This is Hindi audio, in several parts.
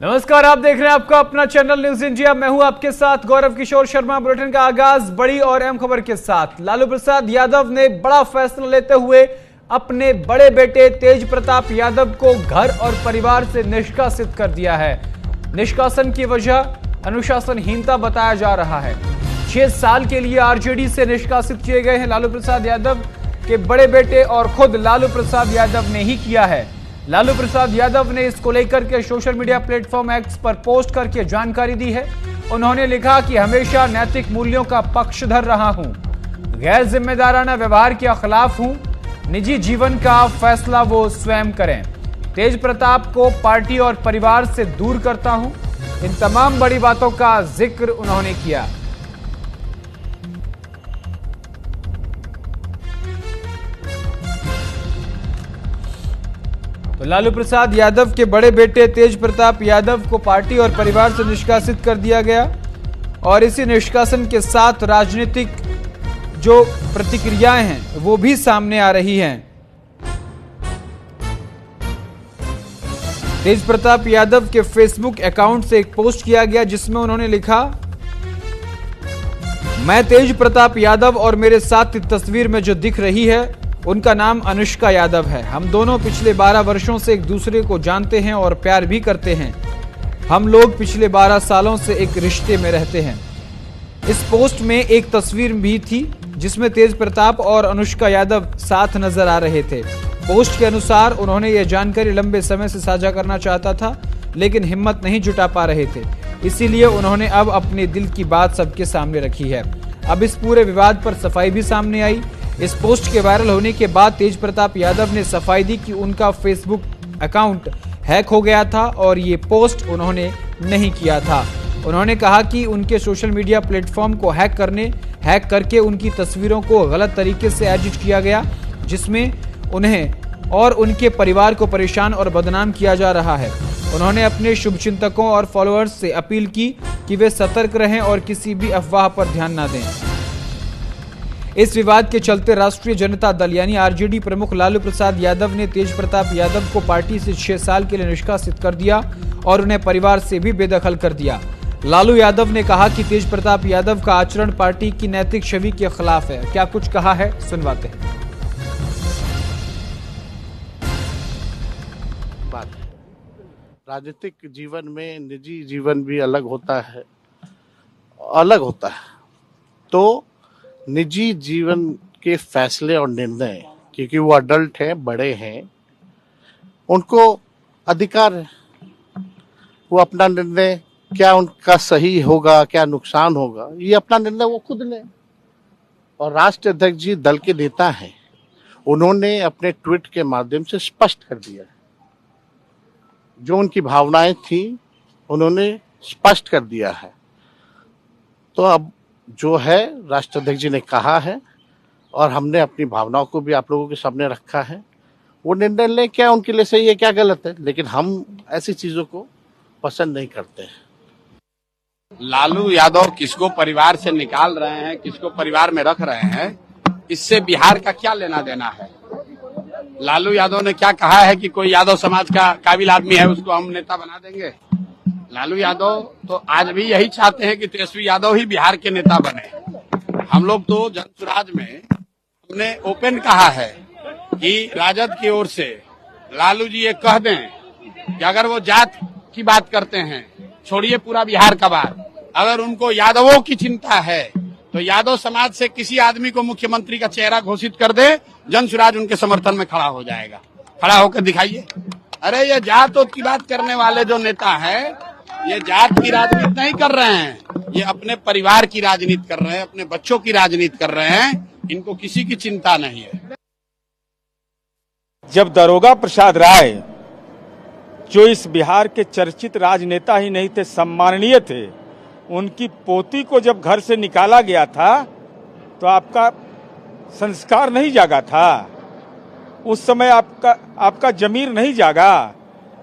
नमस्कार, आप देख रहे हैं आपका अपना चैनल न्यूज इंडिया। मैं हूं आपके साथ गौरव किशोर शर्मा। बुलेटिन का आगाज बड़ी और अहम खबर के साथ। लालू प्रसाद यादव ने बड़ा फैसला लेते हुए अपने बड़े बेटे तेज प्रताप यादव को घर और परिवार से निष्कासित कर दिया है। निष्कासन की वजह अनुशासनहीनता बताया जा रहा है। 6 साल के लिए आरजेडी से निष्कासित किए गए हैं लालू प्रसाद यादव के बड़े बेटे और खुद लालू प्रसाद यादव ने ही किया है। लालू प्रसाद यादव ने इसको लेकर के सोशल मीडिया प्लेटफॉर्म एक्स पर पोस्ट करके जानकारी दी है। उन्होंने लिखा कि हमेशा नैतिक मूल्यों का पक्षधर रहा हूं, गैर जिम्मेदाराना व्यवहार के खिलाफ हूं, निजी जीवन का फैसला वो स्वयं करें। तेज प्रताप को पार्टी और परिवार से दूर करता हूं। इन तमाम बड़ी बातों का जिक्र उन्होंने किया। तो लालू प्रसाद यादव के बड़े बेटे तेज प्रताप यादव को पार्टी और परिवार से निष्कासित कर दिया गया और इसी निष्कासन के साथ राजनीतिक जो प्रतिक्रियाएं हैं वो भी सामने आ रही हैं। तेज प्रताप यादव के फेसबुक अकाउंट से एक पोस्ट किया गया जिसमें उन्होंने लिखा, मैं तेज प्रताप यादव और मेरे साथ तस्वीर में जो दिख रही है उनका नाम अनुष्का यादव है। हम दोनों पिछले 12 वर्षों से एक दूसरे को जानते हैं और प्यार भी करते हैं। हम लोग पिछले 12 सालों से एक रिश्ते में रहते हैं। इस पोस्ट में एक तस्वीर भी थी जिसमें तेज प्रताप और अनुष्का यादव साथ नजर आ रहे थे। पोस्ट के अनुसार उन्होंने यह जानकारी लंबे समय से साझा करना चाहता था लेकिन हिम्मत नहीं जुटा पा रहे थे, इसीलिए उन्होंने अब अपने दिल की बात सबके सामने रखी है। अब इस पूरे विवाद पर सफाई भी सामने आई। इस पोस्ट के वायरल होने के बाद तेज प्रताप यादव ने सफाई दी कि उनका फेसबुक अकाउंट हैक हो गया था और ये पोस्ट उन्होंने नहीं किया था। उन्होंने कहा कि उनके सोशल मीडिया प्लेटफॉर्म को हैक करके उनकी तस्वीरों को गलत तरीके से एडिट किया गया, जिसमें उन्हें और उनके परिवार को परेशान और बदनाम किया जा रहा है। उन्होंने अपने शुभचिंतकों और फॉलोअर्स से अपील की कि वे सतर्क रहें और किसी भी अफवाह पर ध्यान न दें। इस विवाद के चलते राष्ट्रीय जनता दल यानी आरजेडी प्रमुख लालू प्रसाद यादव ने तेज प्रताप यादव को पार्टी से 6 साल के लिए निष्कासित कर दिया और उन्हें परिवार से भी बेदखल कर दिया। लालू यादव ने कहा कि तेज प्रताप यादव का आचरण पार्टी की नैतिक छवि के खिलाफ है। क्या कुछ कहा है, सुनवाते हैं। राजनीतिक जीवन में निजी जीवन भी अलग होता है। तो निजी जीवन के फैसले और निर्णय, क्योंकि वो अडल्ट हैं, बड़े हैं, उनको अधिकार है। वो अपना निर्णय, क्या उनका सही होगा क्या नुकसान होगा, ये अपना निर्णय वो खुद लें। और राष्ट्रीय अध्यक्ष जी दल के नेता हैं, उन्होंने अपने ट्वीट के माध्यम से स्पष्ट कर दिया है। जो उनकी भावनाएं थी उन्होंने स्पष्ट कर दिया है। तो अब जो है राष्ट्राध्यक्ष जी ने कहा है और हमने अपनी भावनाओं को भी आप लोगों के सामने रखा है। वो निर्णय ले, क्या उनके लिए सही है क्या गलत है, लेकिन हम ऐसी चीजों को पसंद नहीं करते हैं। लालू यादव किसको परिवार से निकाल रहे हैं, किसको परिवार में रख रहे हैं, इससे बिहार का क्या लेना देना है। लालू यादव ने क्या कहा है कि कोई यादव समाज का काबिल आदमी है उसको हम नेता बना देंगे। लालू यादव तो आज भी यही चाहते हैं कि तेजस्वी यादव ही बिहार के नेता बने। हम लोग तो जनसुराज में हमने ओपन कहा है कि राजद की ओर से लालू जी ये कह दें कि अगर वो जात की बात करते हैं, छोड़िए पूरा बिहार का बात, अगर उनको यादवों की चिंता है तो यादव समाज से किसी आदमी को मुख्यमंत्री का चेहरा घोषित कर दे, जनसुराज उनके समर्थन में खड़ा हो जाएगा। खड़ा होकर दिखाइए। अरे ये जातों की बात करने वाले जो नेता है, ये जात की राजनीति नहीं कर रहे हैं, ये अपने परिवार की राजनीति कर रहे हैं, अपने बच्चों की राजनीति कर रहे हैं। इनको किसी की चिंता नहीं है। जब दारोगा प्रसाद राय, जो इस बिहार के चर्चित राजनेता ही नहीं थे, सम्माननीय थे, उनकी पोती को जब घर से निकाला गया था तो आपका संस्कार नहीं जागा था। उस समय आपका जमीर नहीं जागा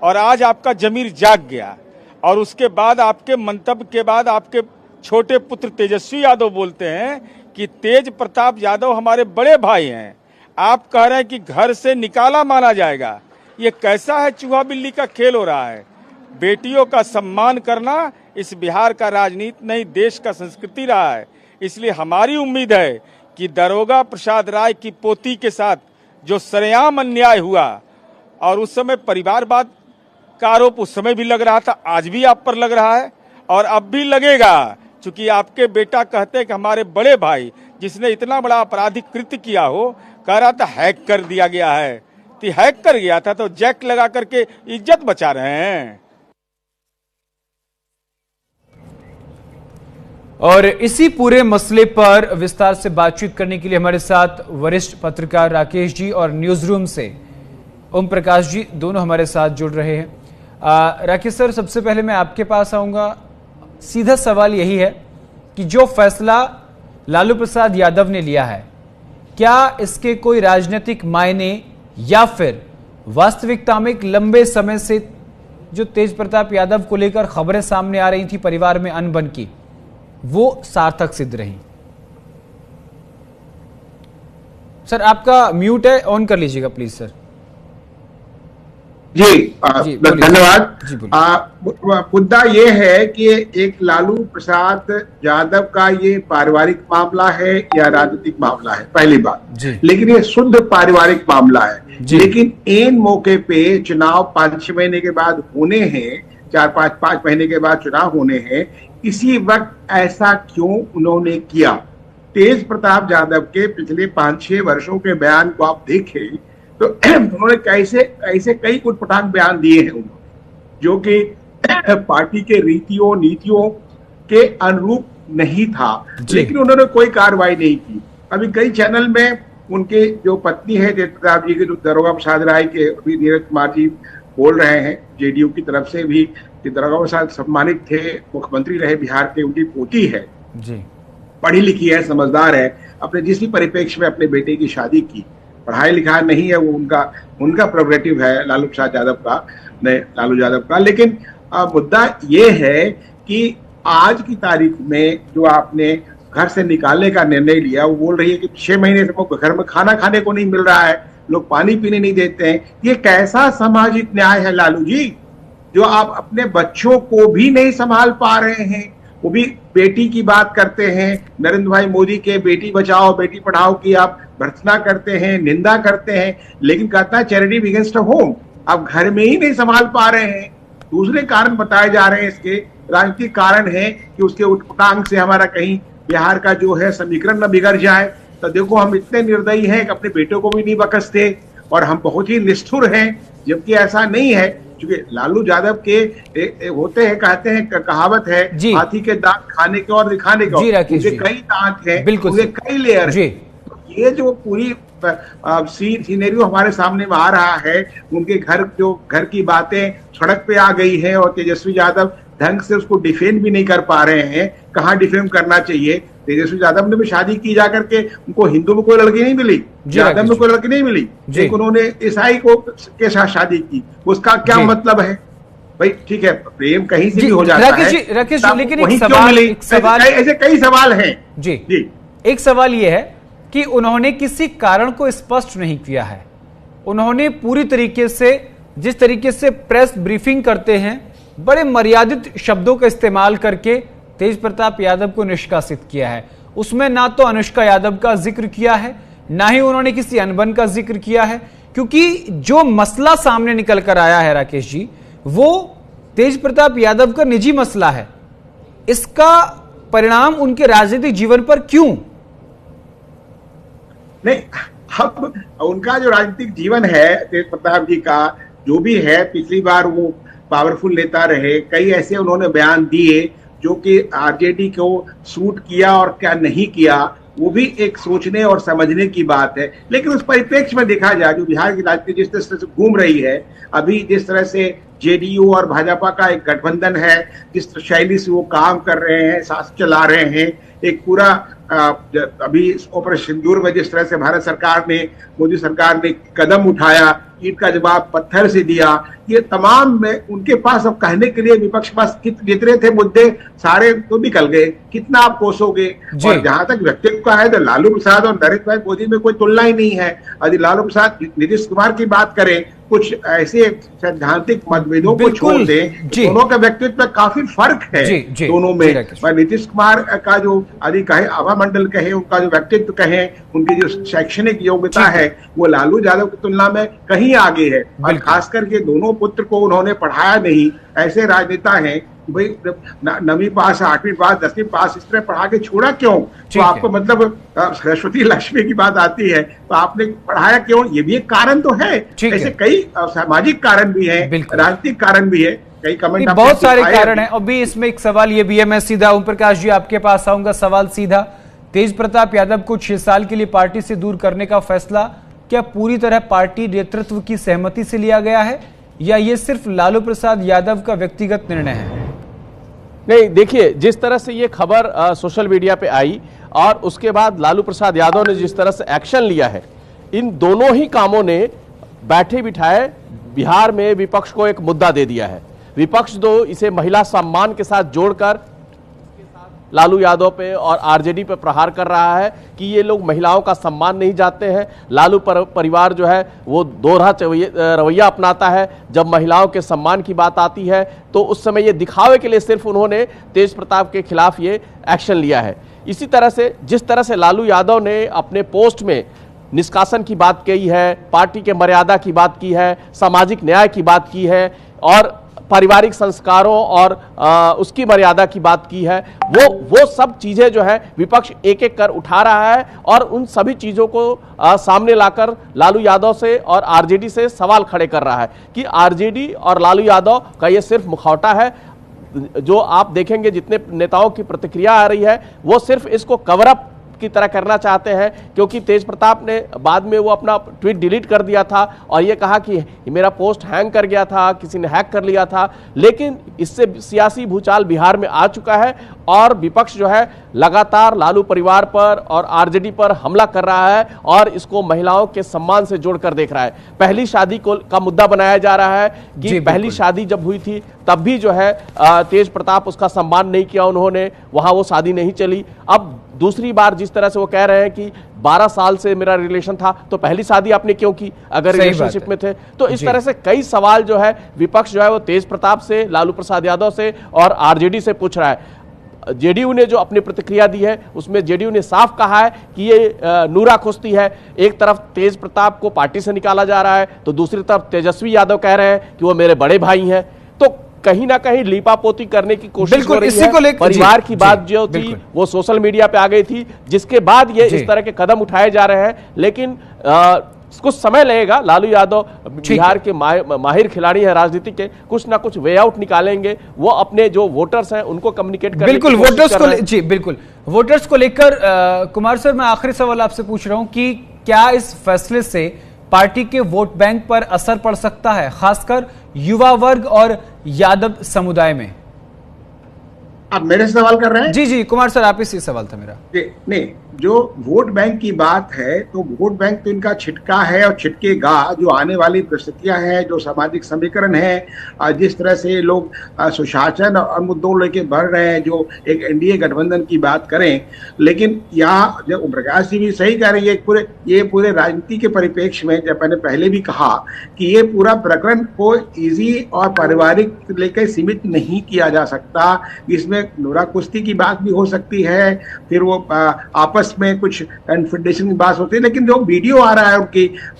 और आज आपका जमीर जाग गया। और उसके बाद आपके मंतव्य के बाद आपके छोटे पुत्र तेजस्वी यादव बोलते हैं कि तेज प्रताप यादव हमारे बड़े भाई हैं। आप कह रहे हैं कि घर से निकाला माना जाएगा। ये कैसा है, चूहा बिल्ली का खेल हो रहा है। बेटियों का सम्मान करना इस बिहार का राजनीति नहीं, देश का संस्कृति रहा है। इसलिए हमारी उम्मीद है कि दारोगा प्रसाद राय की पोती के साथ जो सरेआम अन्याय हुआ, और उस समय परिवारवाद का आरोप उस समय भी लग रहा था, आज भी आप पर लग रहा है और अब भी लगेगा, क्योंकि आपके बेटा कहते हैं कि हमारे बड़े भाई जिसने इतना बड़ा आपराधिक कृत्य किया हो, कह रहा था हैक कर दिया गया है, तो हैक कर गया था तो जैक लगा करके इज्जत बचा रहे हैं। और इसी पूरे मसले पर विस्तार से बातचीत करने के लिए हमारे साथ वरिष्ठ पत्रकार राकेश जी और न्यूज रूम से ओम प्रकाश जी दोनों हमारे साथ जुड़ रहे हैं। राकेश सर, सबसे पहले मैं आपके पास आऊंगा। सीधा सवाल यही है कि जो फैसला लालू प्रसाद यादव ने लिया है, क्या इसके कोई राजनीतिक मायने या फिर वास्तविकता में एक लंबे समय से जो तेज प्रताप यादव को लेकर खबरें सामने आ रही थी परिवार में अनबन की, वो सार्थक सिद्ध रही? सर आपका म्यूट है, ऑन कर लीजिएगा प्लीज सर। जी धन्यवाद। मुद्दा ये है कि एक लालू प्रसाद यादव का ये पारिवारिक मामला है या राजनीतिक मामला है, पहली बात। लेकिन ये शुद्ध पारिवारिक मामला है। लेकिन इन मौके पे चुनाव 5-6 महीने के बाद होने हैं, 4-5 महीने के बाद चुनाव होने हैं, इसी वक्त ऐसा क्यों उन्होंने किया? तेज प्रताप यादव के पिछले 5-6 वर्षों के बयान को आप देखें तो उन्होंने कैसे कई उटपटांग बयान दिए हैं उन्होंने, जो कि पार्टी के रीतियों नीतियों के अनुरूप नहीं था, लेकिन उन्होंने कोई कार्रवाई नहीं की। अभी कई चैनल में उनके जो पत्नी है तेज प्रताप जी के, जो दारोगा प्रसाद राय के, अभी नीरज कुमार जी बोल रहे हैं जेडीयू की तरफ से भी कि दारोगा प्रसाद सम्मानित थे, मुख्यमंत्री रहे बिहार के, उनकी पोती है जी, पढ़ी लिखी है, समझदार है, अपने जिस भी परिप्रेक्ष्य में अपने बेटे की शादी की। पढ़ाई लिखाई नहीं है वो उनका प्रोग्रेटिव है लालू प्रसाद यादव का, लालू यादव का। लेकिन मुद्दा ये है कि आज की तारीख में जो आपने घर से निकालने का निर्णय लिया, वो बोल रही है कि 6 महीने से घर में खाना खाने को नहीं मिल रहा है, लोग पानी पीने नहीं देते हैं। ये कैसा सामाजिक न्याय है लालू जी, जो आप अपने बच्चों को भी नहीं संभाल पा रहे हैं? वो भी बेटी की बात करते हैं, नरेंद्र भाई मोदी के बेटी बचाओ बेटी पढ़ाओ की आप भर्त्सना करते हैं, निंदा करते हैं, लेकिन कहता है चैरिटी बिगिंस एट होम। आप घर में ही नहीं संभाल पा रहे हैं। दूसरे कारण बताए जा रहे हैं, इसके राजनीतिक कारण है कि उसके उटपटांग से हमारा कहीं बिहार का जो है समीकरण न बिगड़ जाए। तो देखो, हम इतने निर्दयी हैं कि अपने बेटों को भी नहीं बख्शते और हम बहुत ही निष्ठुर हैं, जबकि ऐसा नहीं है। क्योंकि लालू यादव के होते हैं, कहते हैं, कहावत है, हाथी के दांत खाने के और दिखाने के, उनके कई दांत हैं, उनके कई लेयर हैं। ये जो पूरी सीनेरियो हमारे सामने में आ रहा है, उनके घर की बातें सड़क पे आ गई है और तेजस्वी यादव ढंग से उसको डिफेंड भी नहीं कर पा रहे हैं। कहाँ डिफेंड करना चाहिए? तेजस्वी यादव ने भी शादी की जाकर के, उनको हिंदू में कोई लड़की नहीं मिली, यादव में कोई लड़की नहीं मिली, एक उन्होंने ईसाई को के साथ शादी की। उसका क्या मतलब है भाई? ठीक है, प्रेम कहीं से भी हो जाता है, लेकिन एक सवाल, ऐसे कई सवाल हैं जी। एक सवाल ये है कि उन्होंने किसी कारण को स्पष्ट नहीं किया है। उन्होंने पूरी तरीके से, जिस तरीके से प्रेस ब्रीफिंग करते हैं, बड़े मर्यादित शब्दों का इस्तेमाल करके तेज प्रताप यादव को निष्कासित किया है। उसमें ना तो अनुष्का यादव का जिक्र किया है, ना ही उन्होंने किसी अनबन का जिक्र किया है, क्योंकि जो मसला सामने निकल कर आया है राकेश जी, वो तेज प्रताप यादव का निजी मसला है। इसका परिणाम उनके राजनीतिक जीवन पर क्यों नहीं? अब उनका जो राजनीतिक जीवन है तेज प्रताप जी का, जो भी है, पिछली बार वो पावरफुल नेता रहे, कई ऐसे उन्होंने बयान दिए जो कि आरजेडी को सूट किया और क्या नहीं किया, वो भी एक सोचने और समझने की बात है। लेकिन उस परिप्रेक्ष्य में देखा जाए, जो बिहार की राजनीति जिस तरह से घूम रही है अभी, जिस तरह से जेडीयू और भाजपा का एक गठबंधन है, जिस शैली से वो काम कर रहे हैं, शासन चला रहे हैं, एक पूरा अभी ऑपरेशन सिंदूर में जिस तरह से भारत सरकार ने, मोदी सरकार ने कदम उठाया, ईंट का जवाब पत्थर से दिया, ये तमाम में उनके पास अब कहने के लिए विपक्ष पास जितने थे मुद्दे सारे तो निकल गए, कितना आप कोसोगे? और जहां तक व्यक्तित्व का है तो लालू प्रसाद और नरेंद्र भाई मोदी में कोई तुलना ही नहीं है। यदि लालू प्रसाद नीतीश कुमार की बात करें कुछ ऐसे सैद्धांतिक मतभेदों को छोड़ दें, दोनों का व्यक्तित्व में काफी फर्क है दोनों में। नीतीश कुमार का जो आदि कहे, आभा मंडल कहे, उनका जो व्यक्तित्व कहे, उनकी जो शैक्षणिक योग्यता है वो लालू यादव की तुलना में कहीं आगे है। और खास करके दोनों पुत्र को उन्होंने पढ़ाया नहीं, ऐसे राजनेता हैं भाई 9वीं पास, 8वीं पास, 10वीं पास इस तरह पढ़ा के छोड़ा क्यों? तो आपको मतलब सरस्वती लक्ष्मी की बात आती है तो आपने पढ़ाया क्यों? ये भी एक कारण तो है। ऐसे कई सामाजिक कारण भी है, राजनीतिक कारण भी है, कई कमेंट बहुत सारे कारण है। अभी इसमें एक सवाल ये भी है, मैं सीधा ओम प्रकाश जी आपके पास आऊंगा। सवाल सीधा, तेज प्रताप यादव को 6 साल के लिए पार्टी से दूर करने का फैसला क्या पूरी तरह पार्टी नेतृत्व की सहमति से लिया गया है या ये सिर्फ लालू प्रसाद यादव का व्यक्तिगत निर्णय है? नहीं, देखिए, जिस तरह से ये खबर सोशल मीडिया पे आई और उसके बाद लालू प्रसाद यादव ने जिस तरह से एक्शन लिया है, इन दोनों ही कामों ने बैठे बिठाए बिहार में विपक्ष को एक मुद्दा दे दिया है। विपक्ष तो इसे महिला सम्मान के साथ जोड़कर लालू यादव पे और आरजेडी पे प्रहार कर रहा है कि ये लोग महिलाओं का सम्मान नहीं जाते हैं। लालू परिवार जो है वो दोहरा रवैया अपनाता है। जब महिलाओं के सम्मान की बात आती है तो उस समय ये दिखावे के लिए सिर्फ उन्होंने तेज प्रताप के खिलाफ ये एक्शन लिया है। इसी तरह से जिस तरह से लालू यादव ने अपने पोस्ट में निष्कासन की बात की है, पार्टी के मर्यादा की बात की है, सामाजिक न्याय की बात की है और पारिवारिक संस्कारों और उसकी मर्यादा की बात की है, वो सब चीजें जो है विपक्ष एक एक कर उठा रहा है और उन सभी चीजों को सामने लाकर लालू यादव से और आरजेडी से सवाल खड़े कर रहा है कि आरजेडी और लालू यादव का ये सिर्फ मुखौटा है। जो आप देखेंगे जितने नेताओं की प्रतिक्रिया आ रही है वो सिर्फ इसको कवर अप की तरह करना चाहते हैं, क्योंकि तेज प्रताप ने बाद में वो अपना ट्वीट डिलीट कर दिया था और ये कहा कि मेरा पोस्ट हैंग कर गया था, किसी ने हैक कर लिया था। लेकिन इससे सियासी भूचाल बिहार में आ चुका है और विपक्ष जो है लगातार लालू परिवार पर और आरजेडी पर हमला कर रहा है और इसको महिलाओं के सम्मान से जोड़कर देख रहा है। पहली शादी का मुद्दा बनाया जा रहा है कि पहली शादी जब हुई थी तब भी जो है तेज प्रताप उसका सम्मान नहीं किया उन्होंने, वहां वो शादी नहीं चली। अब दूसरी बार जिस तरह से वो कह रहे हैं कि 12 साल से मेरा रिलेशन था तो पहली शादी आपने क्यों की अगर रिलेशनशिप में थे? तो इस तरह से कई सवाल जो है विपक्ष जो है वो तेज प्रताप से, लालू प्रसाद यादव से और आरजेडी से पूछ रहा है। जेडीयू ने जो अपनी प्रतिक्रिया दी है उसमें जेडीयू ने साफ कहा है कि ये नूरा खुस्ती है। एक तरफ तेज प्रताप को पार्टी से निकाला जा रहा है तो दूसरी तरफ तेजस्वी यादव कह रहे हैं कि वो मेरे बड़े भाई हैं। तो कहीं ना कहीं लीपापोती करने की कोशिश हो रही है। परिवार की बात जो थी वो सोशल मीडिया पे आ गई थी, जिसके बाद ये इस तरह के कदम उठाए जा रहे हैं। लेकिन कुछ समय लगेगा। लालू यादव बिहार के माहिर खिलाड़ी हैं राजनीति के, कुछ ना कुछ वे आउट निकालेंगे। वो अपने जो वोटर्स हैं उनको कम्युनिकेट करेंगे। बिल्कुल वोटर्स को जी बिल्कुल वोटर्स को लेकर कुमार सर, मैं आखिरी सवाल आपसे पूछ रहा हूं कि क्या इस फैसले से पार्टी के वोट बैंक पर असर पड़ सकता है, खासकर युवा वर्ग और यादव समुदाय में? आप मेरे से सवाल कर रहे हैं? जी कुमार सर, आप ही सवाल था मेरा। नहीं, जो वोट बैंक की बात है तो वोट बैंक तो इनका छिटका है और छिटकेगा। जो आने वाली परिस्थितियां हैं, जो सामाजिक समीकरण है, जिस तरह से लोग सुशासन और मुद्दों लेके बढ़ रहे हैं, जो एक एनडीए गठबंधन की बात करें, लेकिन यहाँ जब ओम प्रकाश जी भी सही कह रहे हैं, ये पूरे राजनीति के परिप्रेक्ष्य में, जब मैंने पहले भी कहा कि ये पूरा प्रकरण को इजी और पारिवारिक लेकर सीमित नहीं किया जा सकता। इसमें नूरा कुश्ती की बात भी हो सकती है, फिर वो आपस में कुछ कन्फेडरेशन की बात होती है। लेकिन जो वीडियो आ रहा है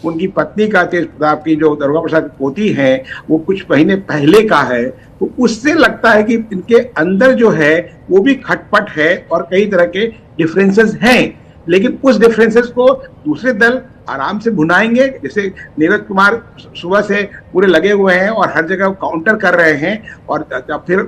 उनकी पत्नी का, तेज प्रताप की जो दारोगा प्रसाद की पोती है, वो कुछ महीने पहले का है, तो उससे लगता है कि इनके अंदर जो है वो भी खटपट है और कई तरह के डिफरेंसेस हैं। लेकिन उस डिफरेंसेस को दूसरे दल आराम से भुनाएंगे। जैसे नीरज कुमार सुबह से पूरे लगे हुए हैं और हर जगह काउंटर कर रहे हैं। और जब फिर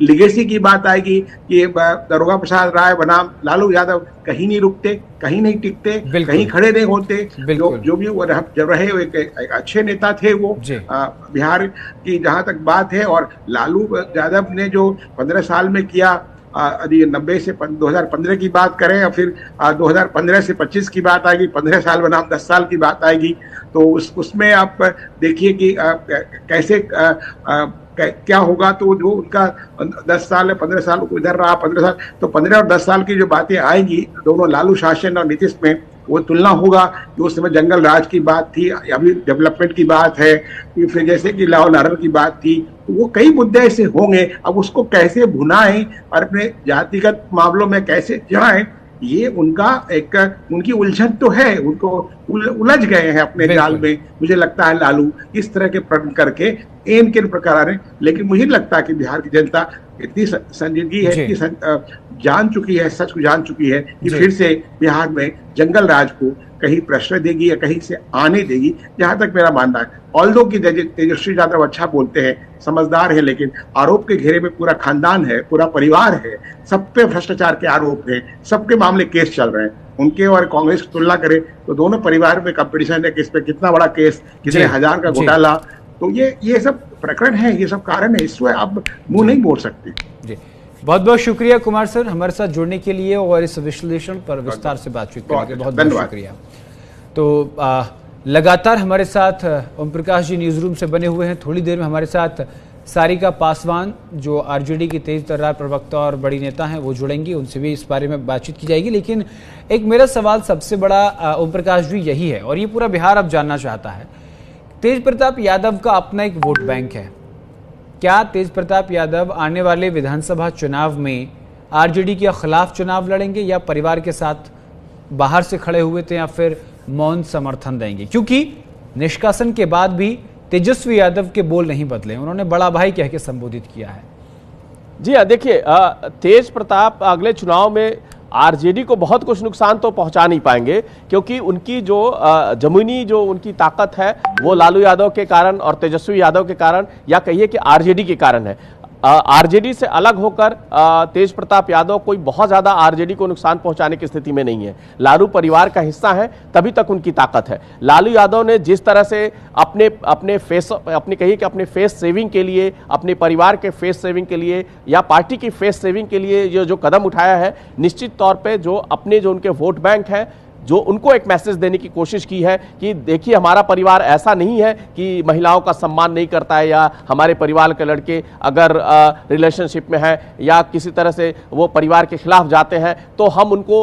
लिगेसी की बात आएगी कि दारोगा प्रसाद राय बनाम लालू यादव कहीं नहीं रुकते, कहीं नहीं टिकते, कहीं खड़े नहीं होते। जो भी वो जब रहे एक अच्छे नेता थे वो बिहार की, जहां तक बात है। और लालू यादव ने जो 15 साल में किया, यदि 90 से 2015 की बात करें और फिर 2015 से 25 की बात आएगी, 15 साल बनाम 10 साल की बात आएगी, तो उसमें आप देखिए कि कैसे क्या होगा। तो जो उनका 10 साल है, 15 साल इधर रहा, 15 साल, तो 15 और 10 साल की जो बातें आएंगी दोनों लालू शासन और नीतीश में, वो तुलना होगा कि उस समय जंगल राज की बात थी, अभी डेवलपमेंट की बात है, फिर जैसे कि लॉ एंड ऑर्डर की बात थी, तो वो कई मुद्दे ऐसे होंगे। अब उसको कैसे भुनाएं और अपने जातिगत मामलों में कैसे जाएं, ये उनकी उलझन तो है, उनको उलझ गए हैं अपने जाल में। मुझे लगता है लालू इस तरह के प्रश्न करके एन के प्रकार है, लेकिन मुझे लगता है कि बिहार की जनता इतनी संजीदगी है, इतनी जान चुकी है, सच को जान चुकी है कि फिर से बिहार में जंगल राज को कहीं प्रश्रय देगी या कहीं से आने देगी, जहां तक मेरा मानना है। ऑल्दो की तेजस्वी यादव अच्छा बोलते हैं, समझदार है, लेकिन आरोप के घेरे में पूरा खानदान है, पूरा परिवार है, सब पे भ्रष्टाचार के आरोप है, सबके मामले केस चल रहे हैं। उनके और कांग्रेस की तुलना करें तो दोनों परिवार में कंपटीशन है, किस पे कितना बड़ा केस, कितने हजार का घोटाला। तो ये सब प्रकरण है, ये सब कारण है, इसमें आप मुंह नहीं मोड़ सकते। जी, बहुत बहुत शुक्रिया कुमार सर हमारे साथ जुड़ने के लिए और इस विश्लेषण पर विस्तार से बातचीत करने के बहुत बहुत शुक्रिया। तो लगातार हमारे साथ ओम प्रकाश जी न्यूज रूम से बने हुए हैं। थोड़ी देर में हमारे साथ सारिका पासवान जो आरजेडी की तेज तर्रार प्रवक्ता और बड़ी नेता हैं वो जुड़ेंगी, उनसे भी इस बारे में बातचीत की जाएगी। लेकिन एक मेरा सवाल सबसे बड़ा ओम प्रकाश जी यही है, और ये पूरा बिहार अब जानना चाहता है, तेज प्रताप यादव का अपना एक वोट बैंक है। क्या तेज प्रताप यादव आने वाले विधानसभा चुनाव में आरजेडी के खिलाफ चुनाव लड़ेंगे, या परिवार के साथ बाहर से खड़े हुए थे, या फिर मौन समर्थन देंगे? क्योंकि निष्कासन के बाद भी तेजस्वी यादव के बोल नहीं बदले, उन्होंने बड़ा भाई कह के संबोधित किया है। जी हाँ, देखिए तेज प्रताप अगले चुनाव में आरजेडी को बहुत कुछ नुकसान तो पहुंचा नहीं पाएंगे, क्योंकि उनकी जो जमीनी जो उनकी ताकत है वो लालू यादव के कारण और तेजस्वी यादव के कारण, या कहिए कि आरजेडी के कारण है। आरजेडी से अलग होकर तेज प्रताप यादव कोई बहुत ज्यादा आरजेडी को नुकसान पहुंचाने की स्थिति में नहीं है। लालू परिवार का हिस्सा है, तभी तक उनकी ताकत है। लालू यादव ने जिस तरह से अपने फेस सेविंग के लिए, अपने परिवार के फेस सेविंग के लिए या पार्टी की फेस सेविंग के लिए जो कदम उठाया है, निश्चित तौर पे जो उनके वोट बैंक है, जो उनको एक मैसेज देने की कोशिश की है कि देखिए हमारा परिवार ऐसा नहीं है कि महिलाओं का सम्मान नहीं करता है, या हमारे परिवार के लड़के अगर रिलेशनशिप में है या किसी तरह से वो परिवार के खिलाफ जाते हैं तो हम उनको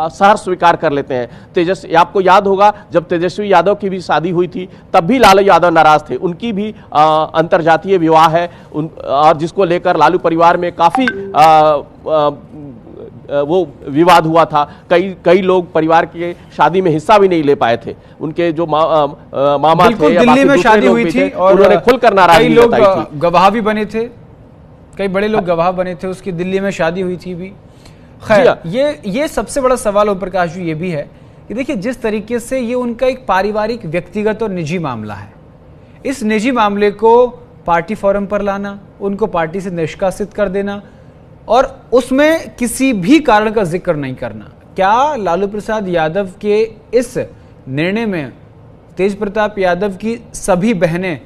सहर्ष स्वीकार कर लेते हैं। आपको याद होगा जब तेजस्वी यादव की भी शादी हुई थी तब भी लालू यादव नाराज थे। उनकी भी अंतरजातीय विवाह है और जिसको लेकर लालू परिवार में काफी वो विवाद हुआ था। कई लोग परिवार के शादी में हिस्सा भी नहीं ले पाए थे। उनके जो मामा थे या दिल्ली में शादी हुई थी और उन्होंने खुलकर नाराजगी जताई थी। लोग गवाह भी बने थे, कई बड़े लोग गवाह बने थे, उसकी दिल्ली में शादी हुई थी भी। खैर ये सबसे बड़ा सवाल ओम प्रकाश जी ये भी है कि देखिए जिस तरीके से ये उनका एक पारिवारिक, व्यक्तिगत और निजी मामला है, इस निजी मामले को पार्टी फोरम पर लाना, उनको पार्टी से निष्कासित कर देना और उसमें किसी भी कारण का जिक्र नहीं करना, क्या लालू प्रसाद यादव के इस निर्णय में तेज प्रताप यादव की सभी बहनें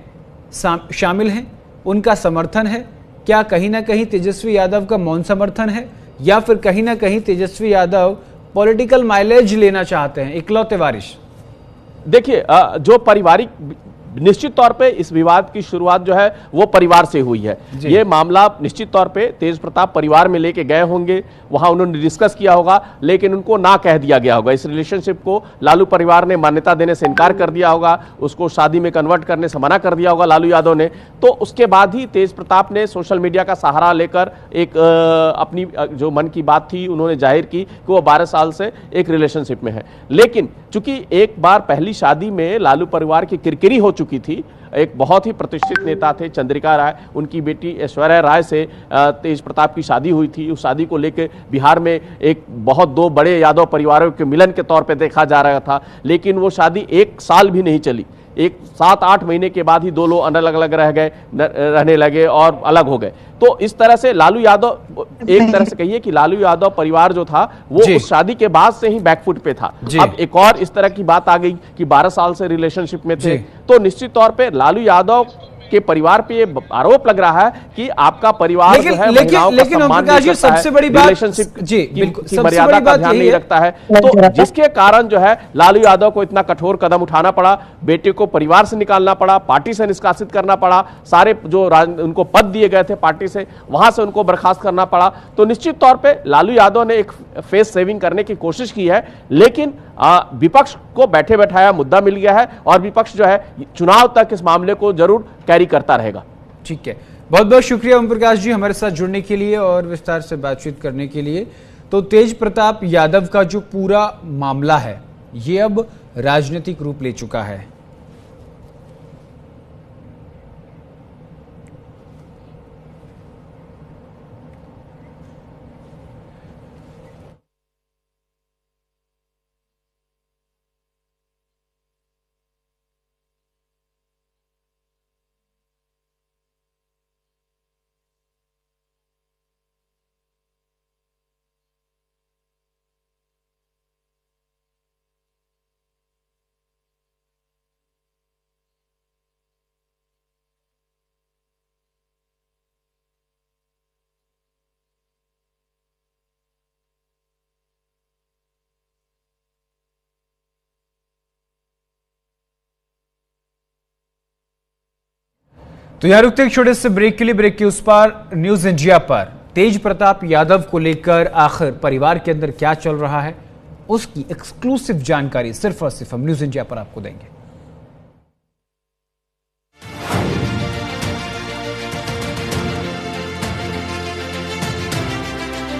शामिल हैं? उनका समर्थन है? क्या कहीं ना कहीं तेजस्वी यादव का मौन समर्थन है, या फिर कहीं ना कहीं तेजस्वी यादव पॉलिटिकल माइलेज लेना चाहते हैं, इकलौते वारिस? देखिए जो पारिवारिक, निश्चित तौर पे इस विवाद की शुरुआत जो है वो परिवार से हुई है। ये मामला निश्चित तौर पे तेज प्रताप परिवार में लेके गए होंगे, वहां उन्होंने डिस्कस किया होगा, लेकिन उनको ना कह दिया गया होगा। इस रिलेशनशिप को लालू परिवार ने मान्यता देने से इनकार कर दिया होगा, उसको शादी में कन्वर्ट करने से मना कर दिया होगा लालू यादव ने। तो उसके बाद ही तेज प्रताप ने सोशल मीडिया का सहारा लेकर एक अपनी जो मन की बात थी उन्होंने जाहिर की कि वो 12 साल से एक रिलेशनशिप में है। लेकिन चूंकि एक बार पहली शादी में लालू परिवार की किरकिरी हो चुकी थी, एक बहुत ही प्रतिष्ठित नेता थे चंद्रिका राय, उनकी बेटी ऐश्वर्या राय से तेज प्रताप की शादी हुई थी। उस शादी को लेकर बिहार में एक बहुत दो बड़े यादव परिवारों के मिलन के तौर पे देखा जा रहा था, लेकिन वो शादी 1 साल भी नहीं चली। 7-8 महीने के बाद ही दो लोग अलग अलग रहने लगे और अलग हो गए। तो इस तरह से लालू यादव, एक तरह से कहिए कि लालू यादव परिवार जो था वो उस शादी के बाद से ही बैकफुट पे था। अब एक और इस तरह की बात आ गई कि 12 साल से रिलेशनशिप में थे, तो निश्चित तौर पे लालू यादव के परिवार पे ये आरोप लग रहा है कि आपका परिवार जो है महिलाओं का सम्मान नहीं करता है, सबसे बड़ी बात रिलेशनशिप की मर्यादा का ध्यान नहीं रखता है। तो जिसके कारण जो है लालू यादव को इतना कठोर कदम उठाना पड़ा, बेटे को परिवार से निकालना पड़ा, पार्टी से निष्कासित करना पड़ा, सारे जो उनको पद दिए गए थे पार्टी से वहां से उनको बर्खास्त करना पड़ा। तो निश्चित तौर पर लालू यादव ने एक फेस सेविंग करने की कोशिश की है, लेकिन विपक्ष को बैठे बैठाया मुद्दा मिल गया है और विपक्ष जो है चुनाव तक इस मामले को जरूर कैरी करता रहेगा। ठीक है, बहुत बहुत शुक्रिया ओम प्रकाश जी हमारे साथ जुड़ने के लिए और विस्तार से बातचीत करने के लिए। तो तेज प्रताप यादव का जो पूरा मामला है ये अब राजनीतिक रूप ले चुका है। तो यहां रुकते एक छोटे से ब्रेक के लिए। ब्रेक के उस पार न्यूज इंडिया पर तेज प्रताप यादव को लेकर आखिर परिवार के अंदर क्या चल रहा है उसकी एक्सक्लूसिव जानकारी सिर्फ और सिर्फ हम न्यूज इंडिया पर आपको देंगे।